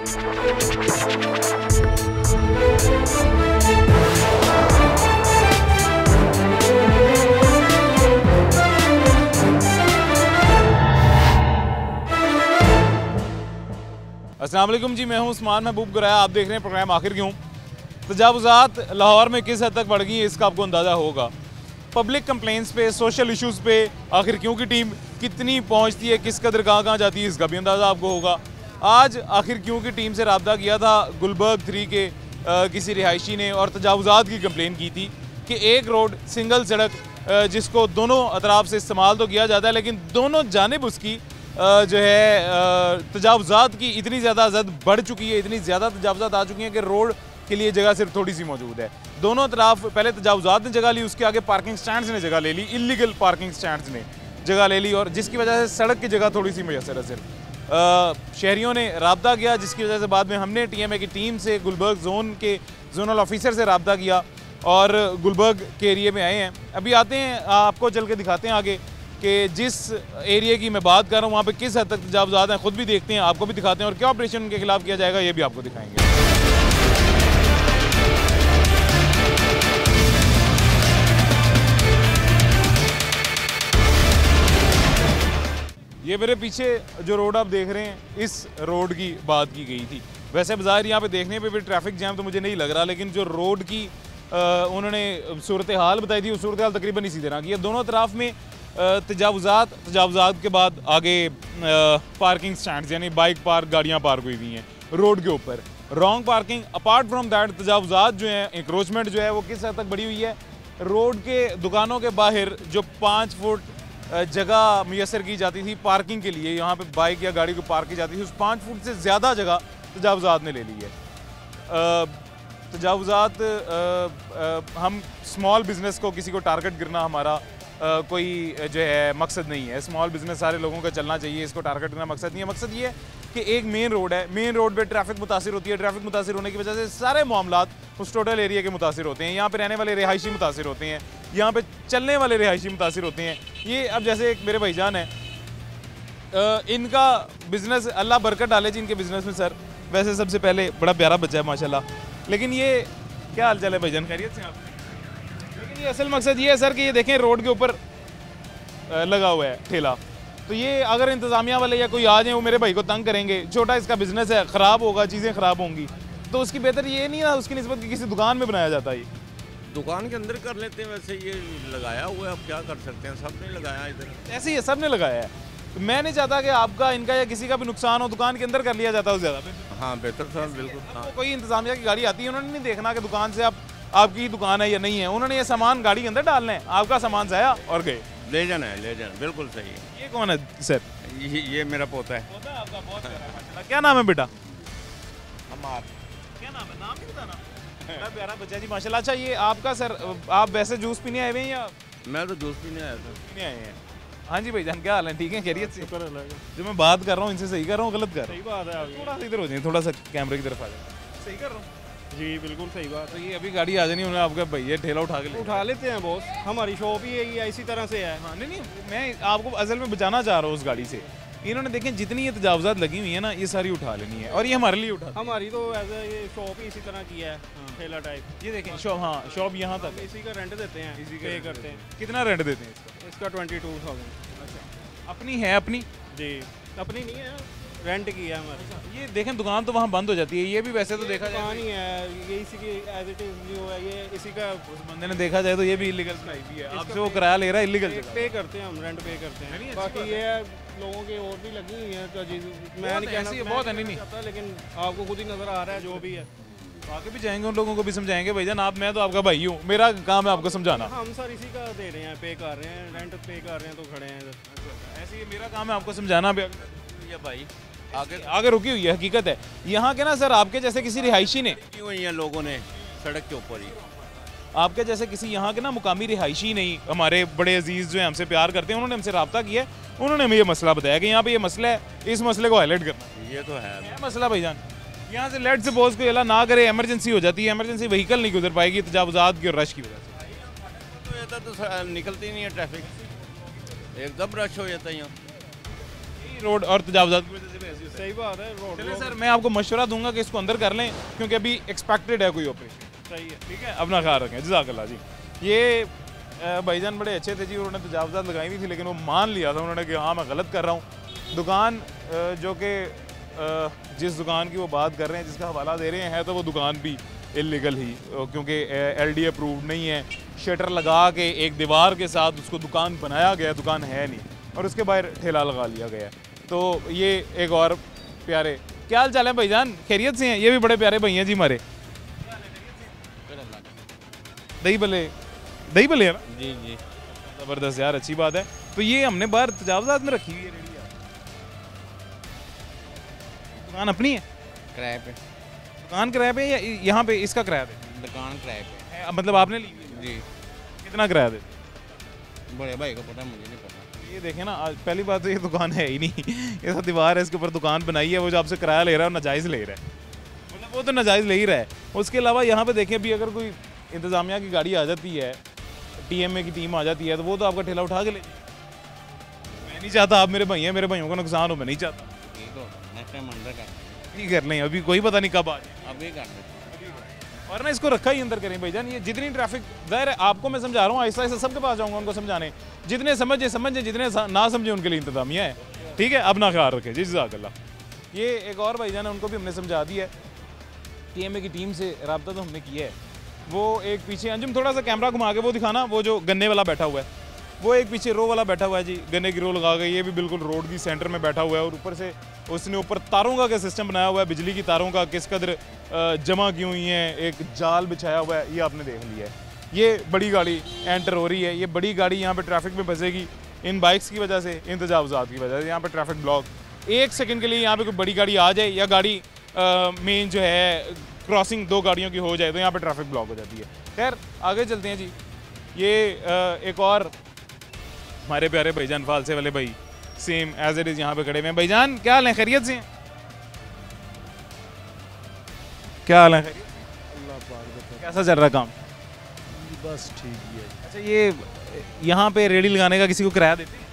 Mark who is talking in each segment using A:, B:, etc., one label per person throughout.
A: अस्सलाम वालेकुम जी, मैं हूं उस्मान महबूब गुराया। आप देख रहे हैं प्रोग्राम आखिर क्यों। तजावुज़ात लाहौर में किस हद तक बढ़ गई है इसका आपको अंदाज़ा होगा। पब्लिक कंप्लेंट्स पे, सोशल इश्यूज़ पे आखिर क्यों की टीम कितनी पहुंचती है, किस कदर कहाँ कहाँ जाती है, इसका भी अंदाज़ा आपको होगा। आज आखिर क्यों की टीम से रब्ता किया था गुलबर्ग 3 के किसी रिहायशी ने और तजावुज़ात की कंप्लेन की थी कि एक रोड सिंगल सड़क जिसको दोनों अतराफ से इस्तेमाल तो किया जाता है, लेकिन दोनों जानिब उसकी जो है तजावुज़ात की इतनी ज़्यादा अज़द बढ़ चुकी है, इतनी ज़्यादा तजावुज़ात आ चुकी हैं कि रोड के लिए जगह सिर्फ थोड़ी सी मौजूद है। दोनों तरफ पहले तजावुज़ात ने जगह ली, उसके आगे पार्किंग स्टैंड्स ने जगह ले ली, इलीगल पार्किंग स्टैंड्स ने जगह ले ली, और जिसकी वजह से सड़क की जगह थोड़ी सी मैसर है। सिर्फ शहरियों ने रब्ता किया, जिसकी वजह से बाद में हमने TMA की टीम से गुलबर्ग जोन के जोनल ऑफिसर से रब्ता किया और गुलबर्ग के एरिए में आए हैं। अभी आते हैं, आपको चल के दिखाते हैं आगे कि जिस एरिया की मैं बात कर रहा हूँ वहाँ पे किस हद तक तजावुज़ात हैं, खुद भी देखते हैं, आपको भी दिखाते हैं, और क्या ऑपरेशन उनके खिलाफ किया जाएगा ये भी आपको दिखाएंगे। ये मेरे पीछे जो रोड आप देख रहे हैं, इस रोड की बात की गई थी। वैसे बाजार यहाँ पे देखने पे भी ट्रैफिक जैम तो मुझे नहीं लग रहा, लेकिन जो रोड की उन्होंने सूरत हाल बताई थी, वो सूरत हाल तकरीबन इसी तरह की है। दोनों तरफ में तजावुज़ात के बाद आगे पार्किंग स्टैंड्स यानी बाइक पार्क, गाड़ियाँ पार्क हुई हुई हैं रोड के ऊपर, wrong parking. Apart from that तजावुज़ात जो है, इंक्रोचमेंट जो है वो किस हद तक बढ़ी हुई है। रोड के दुकानों के बाहर जो 5 फुट जगह मैसर की जाती थी पार्किंग के लिए, यहाँ पे बाइक या गाड़ी को पार्क की जाती थी, उस 5 फुट से ज़्यादा जगह तजावुज़ात ने ले ली है। तजावुज़ात हम स्मॉल बिज़नेस को किसी को टारगेट करना हमारा कोई जो है मकसद नहीं है। स्मॉल बिज़नेस सारे लोगों का चलना चाहिए, इसको टारगेट करना मकसद नहीं है। मकसद ये है कि एक मेन रोड है, मेन रोड पे ट्रैफिक मुतासिर होती है, ट्रैफिक मुतासिर होने की वजह से सारे मामलात उस टोटल एरिया के मुतासिर होते हैं। यहाँ पे रहने वाले रिहायशी मुतासिर होते हैं, यहाँ पे चलने वाले रिहायशी मुतासिर होते हैं। ये अब जैसे एक मेरे भाईजान है, इनका बिज़नेस अल्लाह बरकत डाले जी इनके बिज़नेस में। सर वैसे सबसे पहले बड़ा प्यारा बच्चा है माशाल्लाह, लेकिन ये क्या हाल चाल है भाईजान, खैरियत से आप? लेकिन ये असल मकसद ये है सर कि ये देखें रोड के ऊपर लगा हुआ है ठेला, तो ये अगर इंतज़ामिया वाले या कोई आ जाए वो मेरे भाई को तंग करेंगे, छोटा इसका बिज़नेस है, ख़राब होगा, चीज़ें ख़राब होंगी, तो उसकी बेहतर ये नहीं है उसकी निस्बत की किसी दुकान में बनाया जाता है। ये
B: दुकान के अंदर कर लेते हैं, वैसे ये लगाया हुआ है, अब क्या कर सकते हैं, सब ने लगाया इधर,
A: ऐसे ही है, सब ने लगाया है। तो मैं नहीं चाहता कि आपका, इनका या किसी का भी नुकसान हो, दुकान के अंदर कर लिया जाता है ज़्यादा बेहतर।
B: हाँ बेहतर सर, बिल्कुल। हाँ।
A: कोई इंतज़ामिया की गाड़ी आती है, उन्होंने नहीं देखना कि दुकान से आपकी दुकान है या नहीं है, उन्होंने ये सामान गाड़ी के अंदर डालना है, आपका सामान ज़ाया और गए,
B: ले जाना है, ले जाना, बिल्कुल सही है।
A: ये कौन है सर?
B: ये मेरा पोता है।
A: पोता है आपका, बहुत प्यारा है माशाल्लाह। क्या नाम है बेटा?
B: हमार।
A: क्या नाम है? नाम नहीं बताना। बड़ा प्यारा बच्चा जी माशाल्लाह। अच्छा ये आपका सर, आप वैसे जूस पीने आए हुए हैं या?
B: मैं तो जूस पीने आया था।
A: पीने आए हैं। हाँ जी भाईजान, क्या हाल है, ठीक है, खैरियत से? जो मैं बात कर रहा हूँ इनसे सही कर रहा हूँ, गलत कर रहा हूँ?
C: सही बात है,
A: थोड़ा सा इधर हो जाए, थोड़ा सा कैमरे की तरफ आ जाए, सही कर रहा हूँ
C: जी बिल्कुल सही बात।
A: तो ये अभी गाड़ी आ जानी, उन्होंने आपका भैया ठेला उठा के
C: उठा लेते हैं बॉस, हमारी शॉप ही है, इसी तरह से है।
A: हाँ नहीं, मैं आपको असल में बचाना चाह रहा हूँ उस गाड़ी से। इन्होंने देखें जितनी ये तजावुज़ात लगी हुई है ना, ये सारी उठा लेनी है, और ये हमारे लिए उठा,
C: हमारी तो एज ये शॉप ही इसी तरह की है, ठेला टाइप।
A: ये देखें शॉप, हाँ शॉप यहाँ तक,
C: इसी का रेंट देते हैं, इसी पे करते हैं।
A: कितना रेंट देते हैं
C: इसका 22,000।
A: अपनी है? अपनी
C: जी अपनी नहीं है, रेंट की है हमारी।
A: ये देखें दुकान तो वहाँ बंद हो जाती है, ये भी वैसे तो देखा जाए
C: दुकान ही है, ये इसी की एज इट इज जो है, ये इसी का।
A: उस बंदे ने देखा जाए तो ये भी इलीगल भी है, आपसे वो किराया ले रहा है इलीगल।
C: पे करते हैं हम, रेंट पे करते हैं। बाकी ये है लोगों के और भी लगी हुई है, तो मैं नहीं कहना
A: बहुत है नहीं,
C: लेकिन आपको खुद ही नजर आ रहा है जो भी है।
A: आगे भी जाएंगे, उन लोगों को भी समझाएंगे भाईजान, आप, मैं तो आपका भाई हूँ, मेरा काम है आपको समझाना।
C: हम सर इसी का दे रहे हैं, पे कर रहे हैं, रेंट पे कर रहे हैं, तो खड़े हैं इधर।
A: ऐसे ही मेरा काम है आपको समझाना भी।
B: ये भाई
A: आगे रुकी हुई है, हकीकत है यहाँ के ना सर, आपके जैसे किसी रिहायशी ने
B: की हुई है लोगों ने सड़क के ऊपर ही,
A: आपके जैसे किसी यहाँ के ना मुकामी रिहायशी नहीं, हमारे बड़े अजीज़ जो है हमसे प्यार करते हैं, उन्होंने हमसे रब्ता किया है, उन्होंने हमें ये मसला बताया कि यहाँ पे ये मसला है, इस मसले को हाईलाइट करना।
B: ये तो है
A: मसला भाईजान, यहाँ से लेट सपोज कोई अल्लाह ना करे इमरजेंसी हो जाती है, इमरजेंसी व्हीकल नहीं गुजर पाएगी तजावुज़ात की और रश की वजह से,
B: तो इधर तो निकलती नहीं है ट्रैफिक, एकदम रश हो जाता है यहाँ।
A: रोड और तजावुज़ात की वजह से भी ऐसी होता है।
C: सही बात है, रोड
A: चलिए सर, मैं आपको मशवरा दूंगा कि इसको अंदर कर लें, क्योंकि अभी एक्सपेक्टेड है कोई ऑपरेशन।
C: सही है।
A: ठीक है, अपना ख्याल रखें, जज़ाकल्लाह जी। ये भाईजान बड़े अच्छे थे जी, उन्होंने तजावुज़ात लगाई हुई थी, लेकिन वो मान लिया था उन्होंने कि हाँ मैं गलत कर रहा हूँ। दुकान जो कि जिस दुकान की वो बात कर रहे हैं, जिसका हवाला दे रहे हैं, तो वो दुकान भी इलीगल ही, क्योंकि LD अप्रूव्ड नहीं है। शटर लगा के एक दीवार के साथ उसको दुकान बनाया गया, दुकान है नहीं, और उसके बाहर ठेला लगा लिया गया है। तो ये एक और प्यारे, क्या हाल चाल है भाईजान, खैरियत से हैं? ये भी बड़े प्यारे भैया जी हमारे, दही भले है ना?
D: जी जी,
A: ज़बरदस्त यार, अच्छी बात है। तो ये हमने बाहर तजावुज़ात में रखी हुई है रेडी यार। दुकान अपनी है?
D: किराए पे।
A: दुकान किराए पे या यहाँ पे इसका किराया देते
D: दुकान किराए पे
A: हैं? मतलब आपने ली हुई है?
D: जी।
A: कितना किराया देते हैं?
D: बड़े भाई को पता है, मुझे नहीं पता।
A: ये देखें ना, आज पहली बात तो ये दुकान है ही नहीं, ये तो दीवार है, इसके ऊपर दुकान बनाई है। वो जो आपसे किराया ले रहा है वो नाजायज़ ले रहा है, मतलब वो तो नाजायज़ ले ही रहा है। उसके अलावा यहाँ पे देखें, अभी अगर कोई इंतज़ामिया की गाड़ी आ जाती है, TMA की टीम आ जाती है, तो वो तो आपका ठेला उठा के ले जाए। मैं नहीं चाहता आप मेरे भाई हैं, मेरे भाइयों को नुकसान हो, मैं नहीं चाहता।
D: ठीक हो, नेक्स्ट टाइम अंदर कर,
A: नहीं कर लें, अभी कोई पता नहीं कब आ जाए।
D: अभी कर दे।
A: और ना इसको रखा ही अंदर करें भाईजान। ये जितनी ट्रैफिक, ज़ाहिर है आपको मैं समझा रहा हूँ, आहिस्ता आहिस्ता सबके पास जाऊँगा उनको समझाने, जितने समझे, जितने ना समझे उनके लिए इंतजामिया है। ठीक है, अपना ख्याल रखें जी, जज़ाकल्लाह। ये एक और भाईजान है, उनको भी हमने समझा दिया है। TMA की टीम से रब्ता तो हमने किया है। वो एक पीछे, अंजुम थोड़ा सा कैमरा घुमा के वो दिखाना, वो जो गन्ने वाला बैठा हुआ है, वो एक पीछे रो वाला बैठा हुआ है जी, गन्ने की रो लगा गई। ये भी बिल्कुल रोड की सेंटर में बैठा हुआ है, और ऊपर से उसने ऊपर तारों का क्या सिस्टम बनाया हुआ है, बिजली की तारों का किस कदर जमा की हुई हैं, एक जाल बिछाया हुआ है, ये आपने देख लिया है। ये बड़ी गाड़ी एंटर हो रही है, ये बड़ी गाड़ी यहाँ पे ट्रैफिक में फंसेगी इन बाइक्स की वजह से, इन तजावुज़ात की वजह से। यहाँ पे ट्रैफिक ब्लॉक, एक सेकंड के लिए यहाँ पे कोई बड़ी गाड़ी आ जाए या गाड़ी मेन जो है क्रॉसिंग दो गाड़ियों की हो जाए, तो यहाँ पे ट्रैफिक ब्लॉक हो जाती है। खैर आगे चलते हैं जी। ये एक और हमारे प्यारे भाईजान फालसे वाले भाई, सेम एज इट इज़ यहाँ पे खड़े हुए हैं। भाईजान क्या हाल है, खैरियत से हैं? क्या हाल है, खैरियत?
C: अल्लाह पाक बता।
A: कैसा चल रहा काम?
C: बस ठीक ही है।
A: अच्छा, ये यहाँ पे रेडी लगाने का किसी को किराया देते हैं?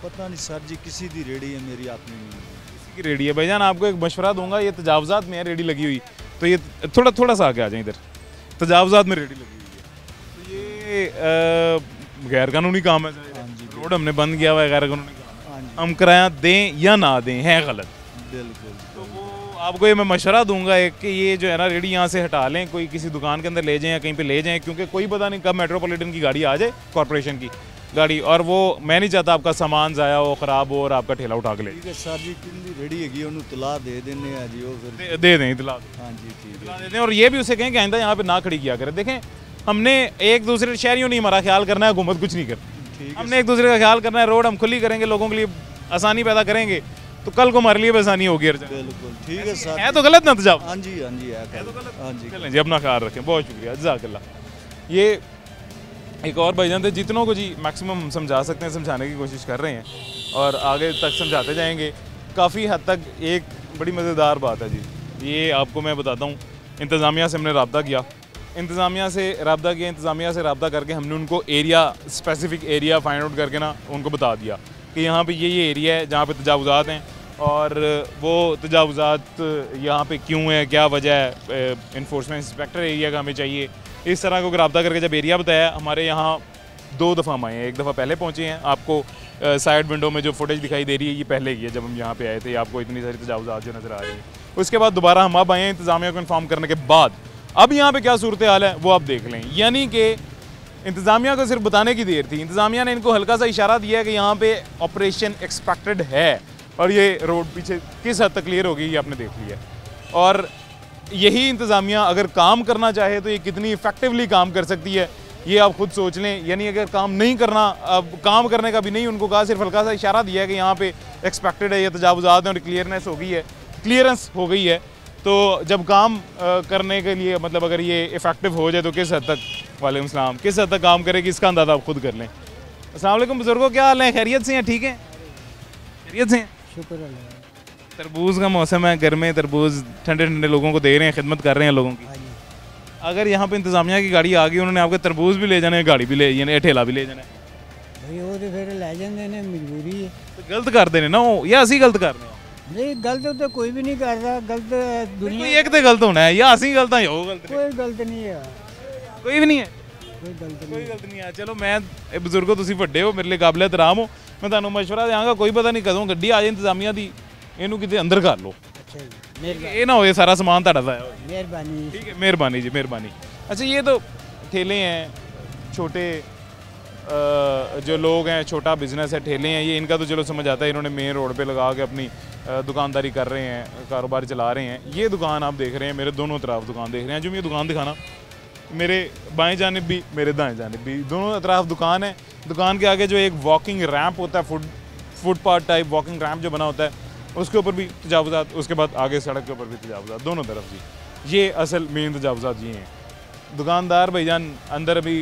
E: पता नहीं सर जी, किसी दी रेडी है, मेरी अपनी नहीं है।
A: किसी की रेडी है। भाईजान आपको एक मशवरा दूंगा, ये तजावुज़ात में है रेडी लगी हुई, तो ये थोड़ा सा आगे आ जाए इधर, तजावुज़ात में रेडी लगी हुई है, तो ये गैर कानूनी काम है।
E: हाँ जी,
A: रोड हमने बंद किया हुआ है, गैर कानूनी काम है।
E: हाँ जी,
A: हम किराया दें या ना दें है गलत।
E: बिल्कुल।
A: तो वो आपको ये मैं मशवरा दूंगा एक कि ये जो है ना रेडी यहाँ से हटा लें, कोई किसी दुकान के अंदर ले जाएं या कहीं पे ले जाएं, क्योंकि कोई पता नहीं कब मेट्रोपॉलिटन की गाड़ी आ जाए, कॉर्पोरेशन की गाड़ी, और वो मैं नहीं चाहता आपका सामान ज़ाया हो, ख़राब हो, और आपका ठेला उठा के ले
E: ठीक है सर जी, किंदी रेडी हैगी उन्होंने तला दे देने हैं जी, वो फिर
A: दे दें, इतला
E: हाँ जी ठीक
A: इतला
E: है।
A: दे दें। और ये भी उसे कहें कि आइंदा यहाँ पे ना खड़ी किया करें। देखें, हमने एक दूसरे शहरियों नहीं हमारा ख्याल करना है, हुकूमत कुछ नहीं करती।
E: ठीक है,
A: हमने एक दूसरे का ख्याल करना है, रोड हम खुली करेंगे, लोगों के लिए आसानी पैदा करेंगे, तो कल को हमारे लिए भी आसानी होगी।
E: बिल्कुल ठीक है सर।
A: है तो गलत ना तजावुज़?
E: हाँ जी, हाँ जी है
A: तो गलत।
E: हाँ जी।
A: चलें जी, अपना ख्याल रखें, बहुत शुक्रिया, जज़ाकल्लाह। ये एक और भाईजान थे, जितनों को जी मैक्सिमम समझा सकते हैं समझाने की कोशिश कर रहे हैं, और आगे तक समझाते जाएंगे। काफ़ी हद तक एक बड़ी मज़ेदार बात है जी, ये आपको मैं बताता हूँ। इंतज़ामिया से हमने रब्ता किया, इंतज़ामिया से रब्ता करके हमने उनको area, specific area find out करके ना उनको बता दिया कि यहाँ पे ये एरिया है जहाँ पे तजावुज़ात हैं, और वो तजावुज़ात यहाँ पे क्यों है, क्या वजह है, इन्फोर्समेंट इंस्पेक्टर एरिया का हमें चाहिए। इस तरह को रब्ता करके जब एरिया बताया, हमारे यहाँ 2 दफ़ा हम आए हैं। एक दफ़ा पहले पहुँचे हैं, आपको साइड विंडो में जो फुटेज दिखाई दे रही है ये पहले की है, जब हम यहाँ पे आए थे, आपको इतनी सारी तजावुज़ात जो नज़र आ रही है। उसके बाद दोबारा हम अब आए हैं इंतज़ामिया को इन्फॉर्म करने के बाद। अब यहाँ पे क्या सूरत हाल है वो आप देख लें, यानी कि इंतज़ामिया को सिर्फ बताने की देर थी। इंतज़ामिया ने इनको हल्का सा इशारा दिया है कि यहाँ पे ऑपरेशन एक्सपेक्टेड है, और ये रोड पीछे किस हद तक क्लियर होगी ये आपने देख लिया। और यही इंतज़ामिया अगर काम करना चाहे तो ये कितनी इफेक्टिवली काम कर सकती है, ये आप खुद सोच लें। यानी अगर काम नहीं करना, अब काम करने का भी नहीं उनको कहा, सिर्फ हल्का सा इशारा दिया है कि यहाँ पे एक्सपेक्टेड है, ये तजावुज़ात हैं, और क्लियरेंस हो गई है, क्लियरेंस हो गई है। तो जब काम करने के लिए, मतलब अगर ये इफेक्टिव हो जाए तो किस हद तक, वालेकुम सलाम, किस हद तक काम करेगी इसका अंदाज़ा आप खुद कर लें। अस्सलाम वालेकुम बुजुर्गों, क्या हाल है, खैरियत से हैं? ठीक है, खैरियत से हैं,
C: शुक्र अल्लाह।
A: तरबूज का मौसम है, घर में तरबूज ठंडे ठंडे लोगों को दे रहे हैं, खिदमत कर रहे हैं लोगों की। अगर यहाँ पे इंतज़ामिया की गाड़ी आ गई, उन्होंने आपके तरबूज भी ले जाना है, गाड़ी भी ले जाना है, ठेला भी ले जाना है,
F: भाई वो तो फिर ले जाते हैं, मजबूरी है।
A: तो गलत करते ने ना वो या ਅਸੀਂ गलत कर रहे हैं
F: नहीं गलत तो कोई भी नहीं कर रहा गलत दुनिया
A: कोई एक तो गलत होना है या ਅਸੀਂ गलत हैं या वो गलत ने
F: कोई गलत नहीं है
A: कोई भी नहीं है
F: कोई गलत
A: ਕੋਈ
F: नहीं
A: ਗਲਤ ਨਹੀਂ ਆ ਚਲੋ ਮੈਂ ਇਹ ਬਜ਼ੁਰਗੋ ਤੁਸੀਂ ਵੱਡੇ ਹੋ ਮੇਰੇ ਲਈ ਕਾਬਲੇ ਇਤਰਾਮ ਹੋ ਮੈਂ ਤੁਹਾਨੂੰ ਮਸ਼ਵਰਾ ਦਿਆਂਗਾ ਕੋਈ ਪਤਾ ਨਹੀਂ ਕਦੋਂ ਗੱਡੀ ਆ ਜਾਏ ਇੰਤਜ਼ਾਮੀਆ ਦੀ ਇਹਨੂੰ ਕਿਤੇ ਅੰਦਰ ਕਰ ਲਓ
F: अच्छा जी
A: ਇਹ ਨਾ ਹੋਏ ਸਾਰਾ ਸਮਾਨ ਤੁਹਾਡਾ ਜ਼ਾਇਆ ਹੋਏ
F: मेहरबानी
A: ठीक है मेहरबानी जी मेहरबानी अच्छा ये तो ठेले हैं छोटे जो लोग हैं छोटा बिजनेस है ठेले हैं ये इनका तो चलो समझ आता है इन्होंने मेन रोड पे लगा के अपनी दुकानदारी कर रहे हैं कारोबार चला रहे हैं ये दुकान आप देख रहे हैं मेरे दोनों तरफ दुकान देख रहे हैं जो ये दुकान दिखाना मेरे बाएं जानिब भी मेरे दाएं जानिब भी दोनों तरफ दुकान है दुकान के आगे जो एक वॉकिंग रैंप होता है फुटपाथ टाइप वॉकिंग रैंप जो बना होता है उसके ऊपर भी तजावुज़ात उसके बाद आगे सड़क के ऊपर भी तजावुज़ात दोनों तरफ जी ये असल मेन तजावुज़ात ये हैं दुकानदार भाईजान अंदर अभी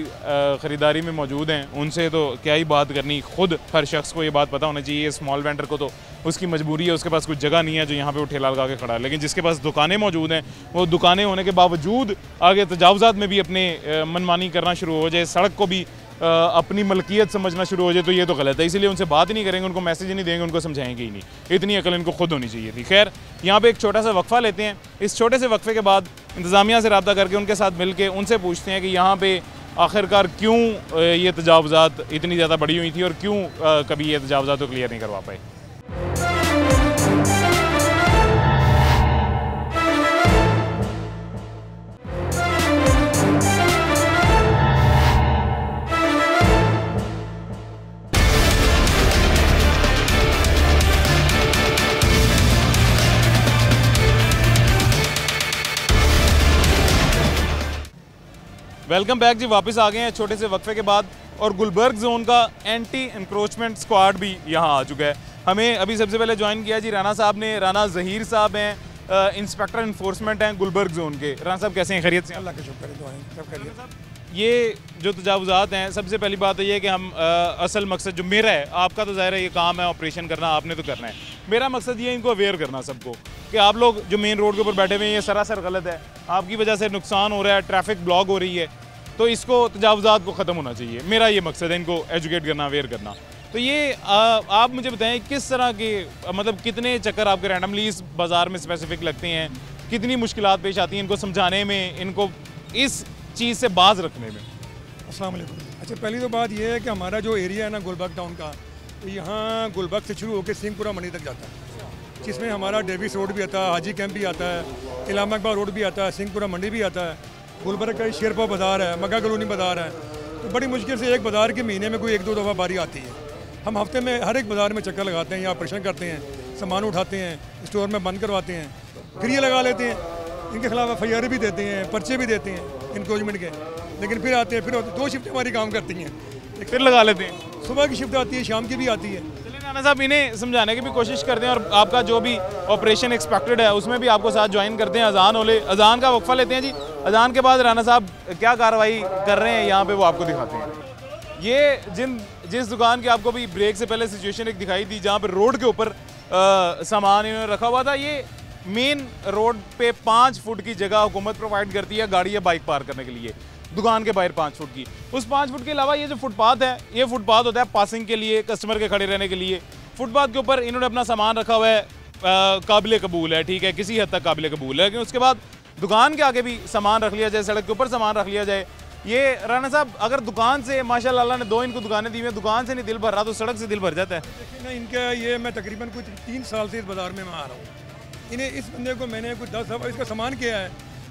A: ख़रीदारी में मौजूद हैं उनसे तो क्या ही बात करनी खुद हर शख्स को ये बात पता होना चाहिए स्मॉल वेंडर को तो उसकी मजबूरी है उसके पास कुछ जगह नहीं है जो यहाँ पे वो ठेला लगा के खड़ा है लेकिन जिसके पास दुकानें मौजूद हैं वो दुकानें होने के बावजूद आगे तजावुज़ात में भी अपने मनमानी करना शुरू हो जाए सड़क को भी अपनी मलकियत समझना शुरू हो जाए तो ये तो गलत है इसीलिए उनसे बात ही नहीं करेंगे उनको मैसेज ही नहीं देंगे उनको समझाएंगे ही नहीं इतनी अकल इनको खुद होनी चाहिए थी खैर यहाँ पे एक छोटा सा वक्फा लेते हैं इस छोटे से वक्फे के बाद इंतज़ामिया से रब्ता करके उनके साथ मिल के उनसे पूछते हैं कि यहाँ पे आखिरकार क्यों ये तजावुज़ात इतनी ज़्यादा बड़ी हुई थी और क्यों कभी ये तजावुज़ात को क्लियर नहीं करवा पाए। वेलकम बैक जी वापस आ गए हैं छोटे से वक्फे के बाद और गुलबर्ग जोन का एंटी इंक्रोचमेंट स्क्वाड भी यहाँ आ चुका है हमें अभी सबसे पहले ज्वाइन किया जी राना साहब ने राना ज़हीर साहब हैं इंस्पेक्टर इन्फोर्समेंट हैं गुलबर्ग जोन के राना साहब कैसे हैं खैरियत से
G: अल्लाह का शुक्र है दुआएं सब खैरियत
A: ये जो तजावुज़ात हैं सबसे पहली बात तो ये है कि हम असल मकसद जो मेरा है आपका तो ज़ाहिर है ये काम है ऑपरेशन करना आपने तो करना है मेरा मकसद ये है इनको अवेयर करना सबको कि आप लोग जो मेन रोड के ऊपर बैठे हुए हैं ये सरासर गलत है आपकी वजह से नुकसान हो रहा है ट्रैफिक ब्लॉक हो रही है तो इसको तजावुज़ात को ख़त्म होना चाहिए मेरा ये मकसद है इनको एजुकेट करना अवेयर करना तो ये आप मुझे बताएं किस तरह के मतलब कितने चक्कर आपके रैंडमली इस बाज़ार में स्पेसिफिक लगते हैं कितनी मुश्किलात पेश आती हैं इनको समझाने में इनको इस चीज़ से बाज रखने में।
G: अस्सलाम वालेकुम। अच्छा पहली तो बात ये है कि हमारा जो एरिया है ना गुलबर्ग टाउन का तो यहाँ गुलबर्ग से शुरू होकर सिंहपुरा मंडी तक जाता है जिसमें हमारा डेविस रोड भी आता है हाजी कैंप भी आता है इलामा इकबाल रोड भी आता है सिंहपुरा मंडी भी आता है गुलबर्ग का शेरपा बाज़ार है मक्का कॉलोनी बाज़ार है तो बड़ी मुश्किल से एक बाज़ार के महीने में कोई एक दो दफ़ा बारी आती है हम हफ्ते में हर एक बाज़ार में चक्कर लगाते हैं या ऑपरेशन करते हैं सामान उठाते हैं स्टोर में बंद करवाते हैं फिर ये लगा लेते हैं इनके खिलाफ FIR भी देते हैं पर्चे भी देते हैं इंक्रोचमेंट के लेकिन फिर आते हैं फिर 2 शिफ्ट हमारी काम करती हैं
A: फिर लगा लेते हैं
G: सुबह की शिफ्ट आती है शाम की भी आती है
A: राना साहब इन्हें समझाने की भी कोशिश करते हैं और आपका जो भी ऑपरेशन एक्सपेक्टेड है उसमें भी आपको साथ ज्वाइन करते हैं अजान का वक्फा लेते हैं जी अजान के बाद राना साहब क्या कार्रवाई कर रहे हैं यहाँ पे वो आपको दिखाते हैं ये जिस दुकान की आपको भी ब्रेक से पहले सिचुएशन एक दिखाई थी जहाँ पर रोड के ऊपर सामान इन्होंने रखा हुआ था ये मेन रोड पे 5 फुट की जगह हुकूमत प्रोवाइड करती है गाड़ी या बाइक पार्क करने के लिए दुकान के बाहर 5 फुट की उस 5 फुट के अलावा ये जो फुटपाथ है ये फुटपाथ होता है पासिंग के लिए कस्टमर के खड़े रहने के लिए फुटपाथ के ऊपर इन्होंने अपना सामान रखा हुआ है काबिल कबूल है ठीक है किसी हद तक काबिल कबूल है लेकिन उसके बाद दुकान के आगे भी सामान रख लिया जाए सड़क के ऊपर सामान रख लिया जाए ये राना साहब अगर दुकान से माशाल्लाह अल्लाह ने 2 इनको दुकानें दी हुई दुकान से नहीं दिल भर रहा तो सड़क से दिल भर जाता है।
G: देखिए ना इनका ये मैं तकरीबन कुछ 3 साल से इस बाज़ार में मैं आ रहा हूँ इन्हें इस बंदे को मैंने कुछ 10 दफ़ा इसका सामान किया है